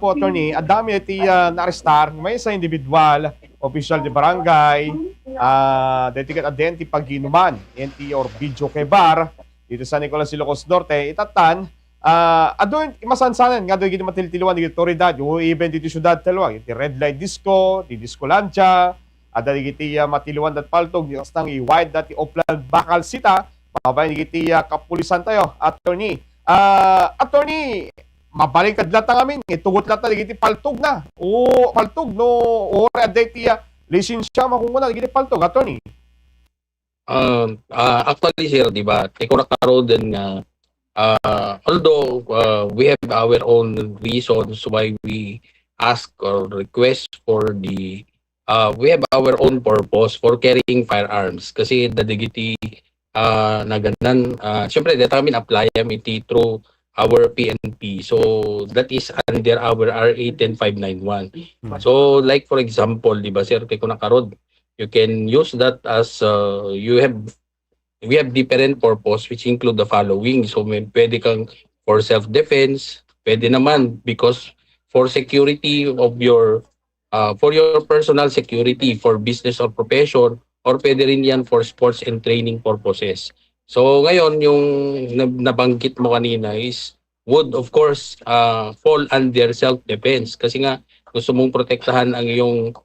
po, attorney, ang dami iti na-arrestar, may isa individual, official de barangay, detikat adenti pag-inuman, enti or video kay bar, dito sa Nicolas Ilocos Norte, itatan, adun, masansanan, nga doon gini matiltiluan, di otoridad, yung event dito syudad talwag, iti red light disco, di disco lancha, ada digiti matiluan dat paltog, di kastang i-wide dati oplan bakal sita, mabay digiti kapulisan tayo, attorney. Attorney, mabalik kadlata ngamin, itugot lata digiti paltog na. O paltog no ora dati lisensya makunguna digiti paltog, attorney. Actually sir, di ba? Teko na karo din nga although we have our own reasons why we ask or request for the we have our own purpose for carrying firearms kasi dadigiti na ganan syempre data kami apply iti through our PNP, so that is under our RA 10591. So like for example, di ba sir, kay nakarod, you can use that as we have different purpose which include the following. So may pwede kang for self-defense, pwede naman because for security of your for your personal security, for business or profession, or pwede rin yan for sports and training purposes. So ngayon, yung nabanggit mo kanina is would of course fall under self-defense kasi nga gusto mong protektahan ang iyong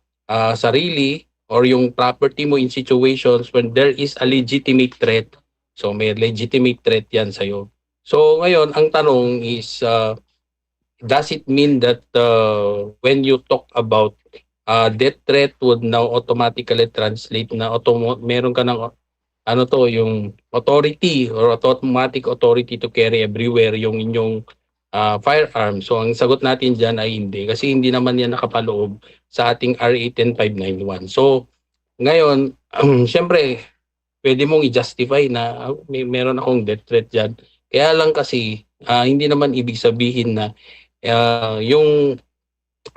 sarili or yung property mo in situations when there is a legitimate threat. So may legitimate threat yan sa'yo. So ngayon, ang tanong is, does it mean that when you talk about death threat would now automatically translate na meron ka ng ano to, yung authority or automatic authority to carry everywhere yung inyong firearm? So ang sagot natin dyan ay hindi kasi hindi naman yan nakapaloob sa ating RA 10591. So ngayon, syempre pwede mong i-justify na meron akong death threat dyan. Kaya lang kasi hindi naman ibig sabihin na yung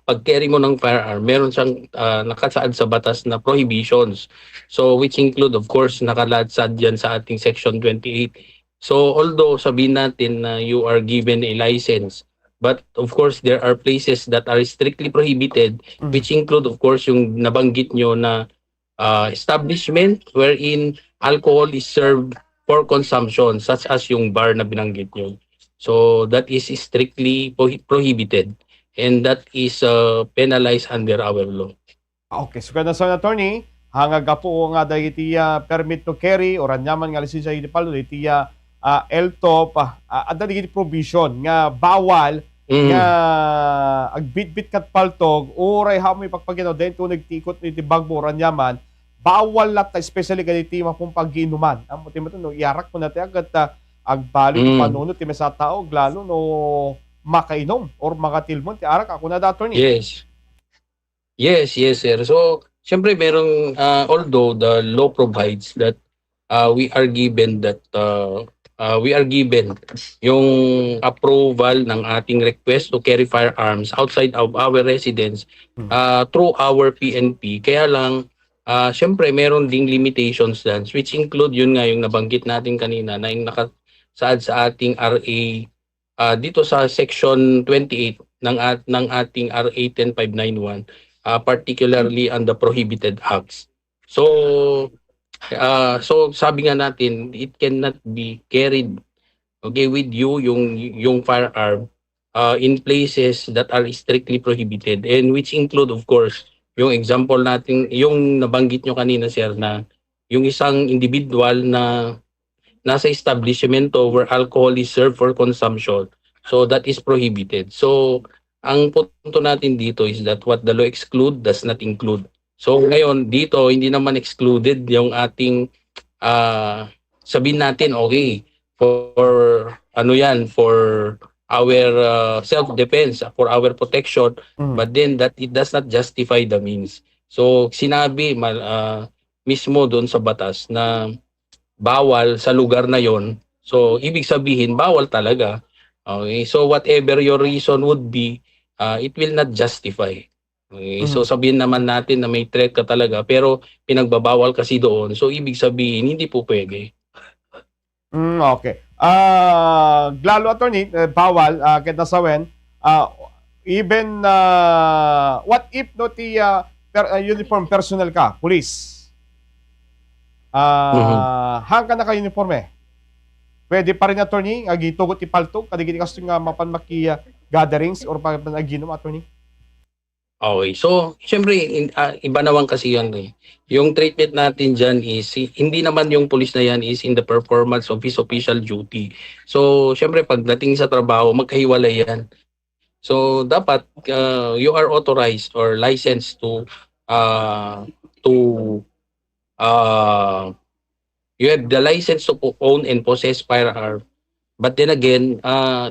pag-carry mo ng firearm, meron siyang nakasaad sa batas na prohibitions. So which include of course nakalasad yan sa ating section 28. So although sabihin natin na you are given a license, but of course there are places that are strictly prohibited, which include of course yung nabanggit nyo na establishment wherein alcohol is served for consumption, such as yung bar na binanggit nyo. So that is strictly prohibited. And that is penalized under our law. Okay, so kada sa attorney, hangag po nga dagiti permit to carry or anyaman nga lisensya iti paldo iti LTOP adda digiti provision nga bawal nga agbitbit kat paltog oray hamo ipagpaginaw den to nagtikot iti bagbo or anyaman bawal lata especially kaditi mapong pag-inuman. Amo timo no iarak mo natin agad agbali panunot ti sa tao lalo no makainom or makatilmon ti arak ako na attorney. Yes. Yes, sir. So, syempre merong although the law provides that we are given yung approval ng ating request to carry firearms outside of our residence through our PNP. Kaya lang syempre meron ding limitations dyan which include yun nga yung nabanggit natin kanina na yung nakasaad sa ating RA dito sa section 28 ng ating RA 10591, particularly on the prohibited acts. So sabi nga natin, it cannot be carried with you yung firearm in places that are strictly prohibited, and which include of course yung example natin, yung nabanggit nyo kanina sir, na yung isang individual na nasa establishmento where alcohol is served for consumption. So that is prohibited. So ang punto natin dito is that what the law exclude does not include. So ngayon dito hindi naman excluded yung ating sabihin natin okay for for our self-defense, for our protection, but then that it does not justify the means. So sinabi mismo doon sa batas na bawal sa lugar na yon. So ibig sabihin bawal talaga. Okay, so whatever your reason would be, it will not justify. Okay, so sabihin naman natin na may threat ka talaga pero pinagbabawal kasi doon. So ibig sabihin hindi po pwede. Okay. Lalo attorney, bawal kahit nasawen, even what if no ti uniform personnel ka, police. Mhm. Hang ka naka-uniforme. Pwede pa rin attorney, agitugot ti paltog, kadigiti kasto nga mapan maki gatherings or panaginom attorney. Okay. So, siyempre, iba naman kasi yun eh. Yung treatment natin dyan is, hindi naman yung police na yan is in the performance of his official duty. So, siyempre, pagdating sa trabaho, magkahiwalay yan. So, dapat you are authorized or licensed uh, to uh, you have the license to own and possess firearm. But then again,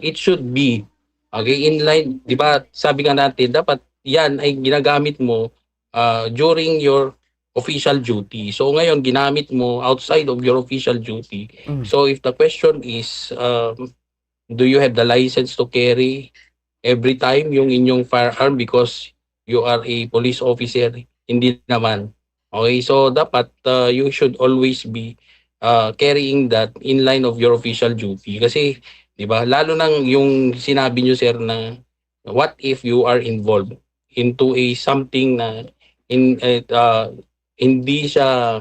it should be okay in line, 'di ba? Sabi nga natin dapat 'yan ay ginagamit mo during your official duty. So ngayon ginamit mo outside of your official duty. Mm. So if the question is do you have the license to carry every time yung inyong firearm because you are a police officer? Hindi naman. Okay, so dapat you should always be carrying that in line of your official duty. Kasi, di ba, lalo nang yung sinabi nyo, sir, na what if you are involved into a something na hindi siya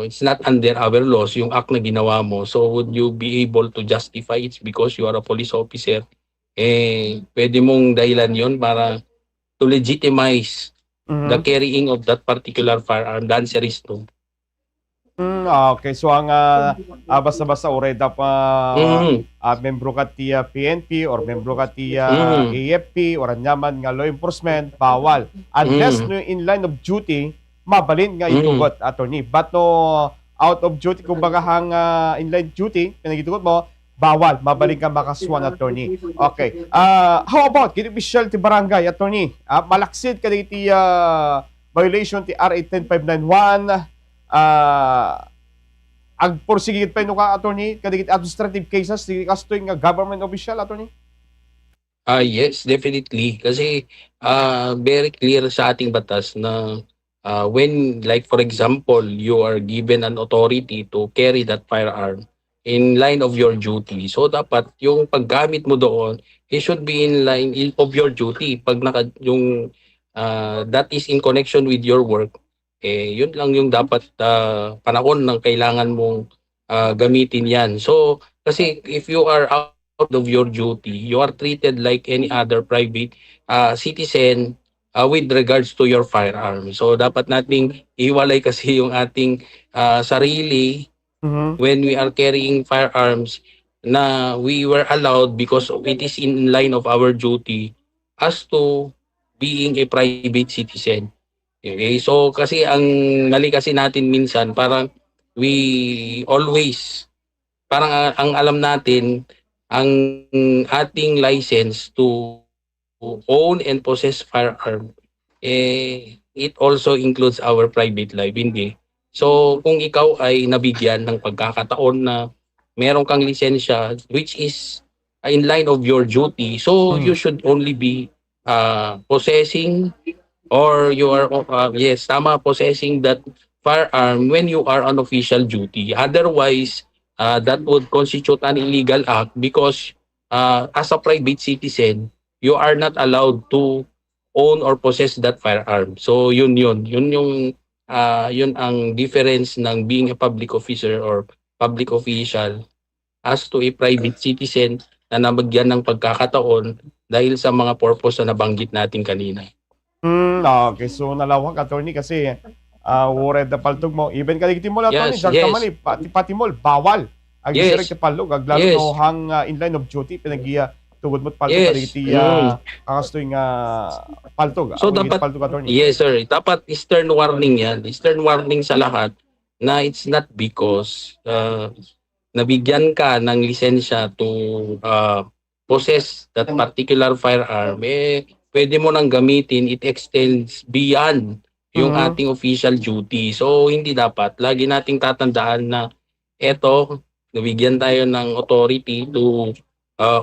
it's not under our laws, yung act na ginawa mo. So, would you be able to justify it because you are a police officer? Pwede mong dahilan yon para to legitimize the Mhm. carrying of that particular firearm. The answer is no. Okay, so ang basta-basta oreda pa Mm, membro ka ti PNP or membro ka ti mm, AFP or anyaman nga law enforcement, bawal. Unless mm, no in line of duty, mabalin nga mm. itugot, attorney. But no out of duty, kumbaga hang in line duty, pinagitugot mo, bawal. Mabalin ka makaswan, attorney. Okay. How about kini official ti barangay, attorney? Malaksid ka ti violation ti RA 10591, ag porsigit pa ka attorney kadagit administrative cases di kastoy nga government official attorney. Yes, definitely. Kasi very clear sa ating batas na when, like for example, you are given an authority to carry that firearm in line of your duty. So dapat yung paggamit mo doon, it should be in line of your duty. Pag yung that is in connection with your work, yun lang yung dapat panahon ng kailangan mong gamitin yan. So kasi if you are out of your duty, you are treated like any other private citizen with regards to your firearm. So dapat nating iwalay kasi yung ating sarili Mhm. when we are carrying firearms na we were allowed because it is in line of our duty as to being a private citizen. Okay? So kasi ang mali kasi natin minsan parang we always parang ang alam natin ang ating license to own and possess firearm it also includes our private life, hindi. So kung ikaw ay nabigyan ng pagkakataon na meron kang lisensya which is in line of your duty, so you Mhm. should only be possessing or you are yes, tama, possessing that firearm when you are on official duty. Otherwise, that would constitute an illegal act because as a private citizen, you are not allowed to own or possess that firearm. So yun yung yun ang difference ng being a public officer or public official as to a private citizen na nabagyan ng pagkakataon dahil sa mga purpose na nabanggit natin kanina. Okay. So nalawak attorney kasi worried na paltog mo. Even kadagiti mo attorney, Yes, jag yes, kamali pati mo bawal. Ag yes, direct ti paltog ag lalo yes, no hang in line of duty pinagiya tugod mo't paltog yes. kadagiti kakastoy nga paltog. So Awigit dapat, paltog attorney. yes sir, dapat stern warning yan. Stern warning sa lahat na it's not because nabigyan ka ng lisensya to possess that particular firearm, pwede mo nang gamitin, it extends beyond yung Mhm. ating official duty. So hindi dapat. Lagi nating tatandaan na eto, nabigyan tayo ng authority to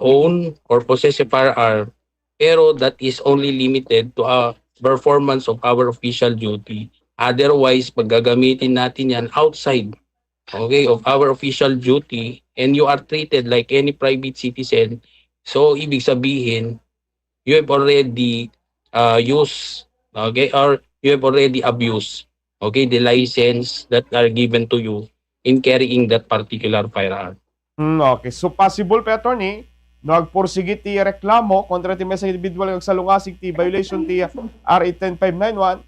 own or possess a firearm, pero that is only limited to performance of our official duty. Otherwise, pag gagamitin natin yan outside, okay, of our official duty and you are treated like any private citizen, so ibig sabihin, you have already used, okay, or you have already abused, okay, the license that are given to you in carrying that particular firearm. Okay. So possible pa attorney nagpursige ti reklamo kontra ti may individual nga salungasig ti violation ti RA 10591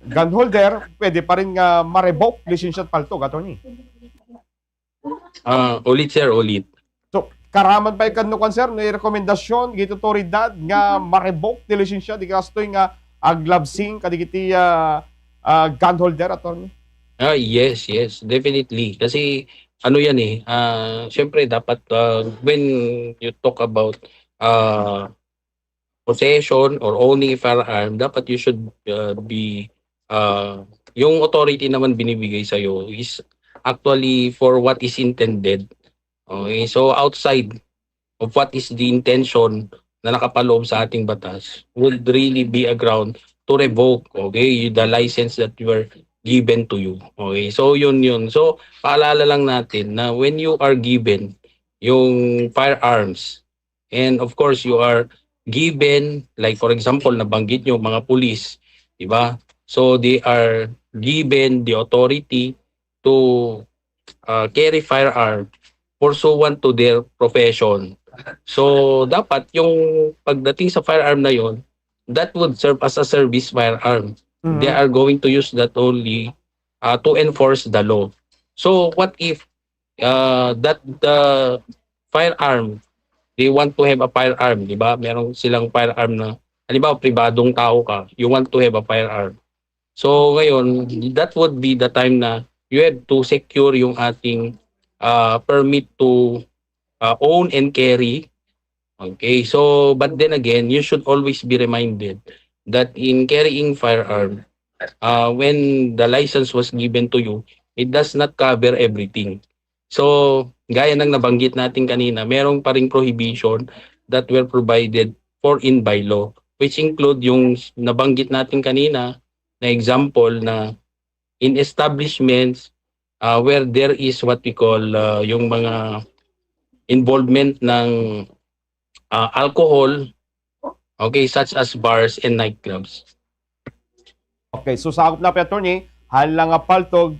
gun holder pwede pa rin nga ma-revoke lisensya at paltog attorney. Ulit sir, ulit. So karaman pa ikadno sir no rekomendasyon gito otoridad nga ma-revoke ti lisensya di kastoy nga aglabsing kadigiti gun holder attorney. Yes, yes, definitely. Kasi ano yan eh, syempre dapat when you talk about possession or owning a firearm, dapat you should be, yung authority naman binibigay sa'yo is actually for what is intended. Okay, so outside of what is the intention na nakapaloob sa ating batas would really be a ground to revoke, okay, the license that you were given to you. Okay, so yun. So, paalala lang natin na when you are given yung firearms, and of course, you are given, like for example, nabanggit nyo, mga pulis, di ba? So, they are given the authority to carry firearm pursuant to their profession. So, dapat yung pagdating sa firearm na yon, that would serve as a service firearm. They are going to use that only to enforce the law. So what if that the firearm, they want to have a firearm, di ba? Meron silang firearm na, halimbawa, pribadong tao ka, you want to have a firearm. So ngayon, that would be the time na you have to secure yung ating permit to own and carry. Okay, so but then again, you should always be reminded that in carrying firearm, when the license was given to you, it does not cover everything. So, gaya ng nabanggit natin kanina, merong pa ring prohibition that were provided for in by law, which include yung nabanggit natin kanina na example na in establishments where there is what we call yung mga involvement ng alcohol, okay, such as bars and nightclubs. Okay, so sakop na pa attorney, halang nga paltog,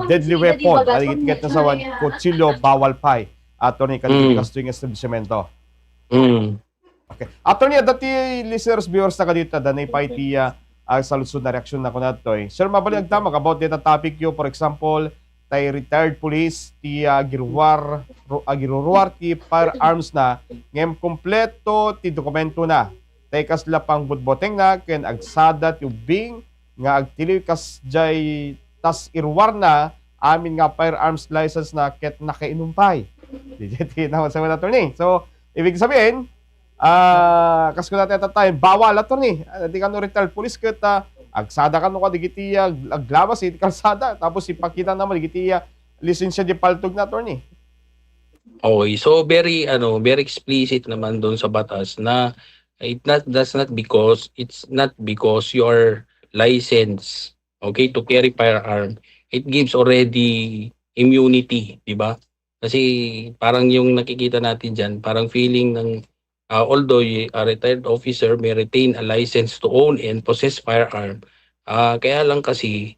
deadly weapon, aligit na sa kutsilyo, bawal pa attorney kanina kasto yung establishmento. Okay. Attorney, dati listeners, viewers na kadito, danay pa iti sa lusod na reaksyon na ko na ito. Sir, mabalig tamag about dito topic yo, for example, tay retired police, ti giruwar ti firearms na, ngem kompleto ti dokumento na. Tay kasla pang budboteng na, ken agsada ti ubing, nga agtiliw kas jay tas irwar na, amin nga firearms license na ket nakainumpay. Di naman sa mga attorney. So, ibig sabihin, kas ko natin tayo, bawal attorney. Di ka no retired police ket agsada ka no ka digiti aglabas iti kalsada tapos ipakita naman digiti lisensya di paltog na attorney. Okay, so very explicit naman doon sa batas na it's not because your license, okay, to carry firearm, it gives already immunity, di ba? Kasi parang yung nakikita natin diyan, parang feeling ng although a retired officer may retain a license to own and possess firearm, kaya lang kasi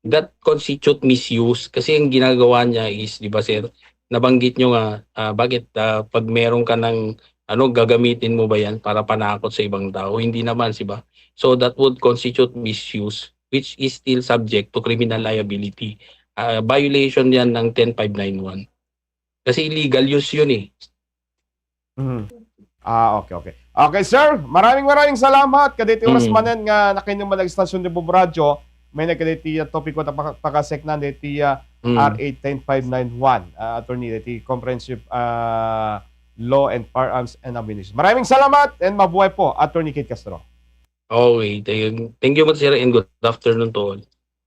that constitute misuse kasi ang ginagawa niya is, di ba sir, nabanggit nyo nga, bakit pag meron ka ng gagamitin mo ba yan para panakot sa ibang tao? Hindi naman, di ba? So that would constitute misuse, which is still subject to criminal liability. Violation yan ng 10591. Kasi illegal use yun eh. Okay. Okay, sir. Maraming salamat. Kaditi oras manen nga nakinom malag istasyon de Bob Radio. May nagkaditi topic ko na pakasek na diti RA 10591. Attorney diti Comprehensive Law and Firearms and Ammunition. Maraming salamat and mabuhay po, Attorney Kate Castro. Okay, thank you much sir and good afternoon to all.